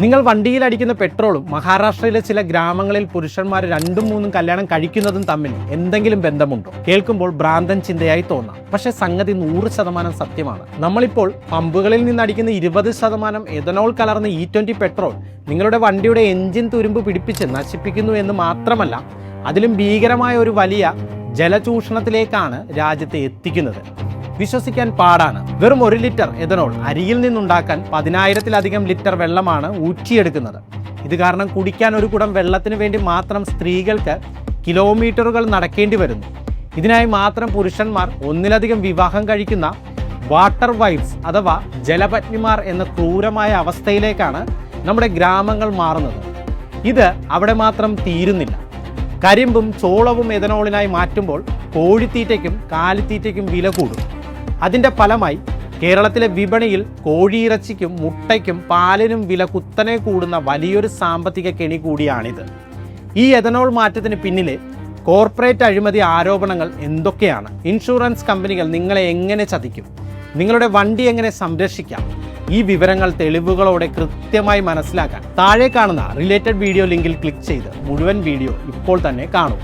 നിങ്ങൾ വണ്ടിയിൽ അടിക്കുന്ന പെട്രോളും മഹാരാഷ്ട്രയിലെ ചില ഗ്രാമങ്ങളിൽ പുരുഷന്മാർ 2-3 കല്യാണം കഴിക്കുന്നതും തമ്മിൽ എന്തെങ്കിലും ബന്ധമുണ്ടോ? കേൾക്കുമ്പോൾ ഭ്രാന്തൻ ചിന്തയായി തോന്നാം. പക്ഷേ സംഗതി 100% സത്യമാണ്. നമ്മളിപ്പോൾ പമ്പുകളിൽ നിന്ന് അടിക്കുന്ന 20% എഥനോൾ കലർന്ന E20 പെട്രോൾ നിങ്ങളുടെ വണ്ടിയുടെ എഞ്ചിൻ തുരുമ്പ് പിടിപ്പിച്ച് നശിപ്പിക്കുന്നു എന്ന് മാത്രമല്ല, അതിലും ഭീകരമായ ഒരു വലിയ ജലചൂഷണത്തിലേക്കാണ് രാജ്യത്തെ എത്തിക്കുന്നത്. വിശ്വസിക്കാൻ പാടാണ്. വെറും 1 ലിറ്റർ എഥനോൾ അരിയിൽ നിന്നുണ്ടാക്കാൻ 10,000-ലധികം ലിറ്റർ വെള്ളമാണ് ഊറ്റിയെടുക്കുന്നത്. ഇത് കാരണം കുടിക്കാൻ ഒരു കുടം വെള്ളത്തിന് വേണ്ടി മാത്രം സ്ത്രീകൾക്ക് കിലോമീറ്ററുകൾ നടക്കേണ്ടി വരുന്നു. ഇതിനായി മാത്രം പുരുഷന്മാർ ഒന്നിലധികം വിവാഹം കഴിക്കുന്ന വാട്ടർ വൈഫ്സ് അഥവാ ജലപത്നിമാർ എന്ന ക്രൂരമായ അവസ്ഥയിലേക്കാണ് നമ്മുടെ ഗ്രാമങ്ങൾ മാറുന്നത്. ഇത് അവിടെ മാത്രം തീരുന്നില്ല. കരിമ്പും ചോളവും എഥനോളിനായി മാറ്റുമ്പോൾ കോഴിത്തീറ്റയ്ക്കും കാലിത്തീറ്റയ്ക്കും വില കൂടും. അതിൻ്റെ ഫലമായി കേരളത്തിലെ വിപണിയിൽ കോഴിയിറച്ചിക്കും മുട്ടയ്ക്കും പാലിനും വില കുത്തനെ കൂടുന്ന വലിയൊരു സാമ്പത്തിക കെണി കൂടിയാണിത്. ഈ എഥനോൾ മാറ്റത്തിന് പിന്നിലെ കോർപ്പറേറ്റ് അഴിമതി ആരോപണങ്ങൾ എന്തൊക്കെയാണ്? ഇൻഷുറൻസ് കമ്പനികൾ നിങ്ങളെ എങ്ങനെ ചതിക്കും? നിങ്ങളുടെ വണ്ടി എങ്ങനെ സംരക്ഷിക്കാം? ഈ വിവരങ്ങൾ തെളിവുകളോടെ കൃത്യമായി മനസ്സിലാക്കാൻ താഴെ കാണുന്ന റിലേറ്റഡ് വീഡിയോ ലിങ്കിൽ ക്ലിക്ക് ചെയ്ത് മുഴുവൻ വീഡിയോ ഇപ്പോൾ തന്നെ കാണൂ.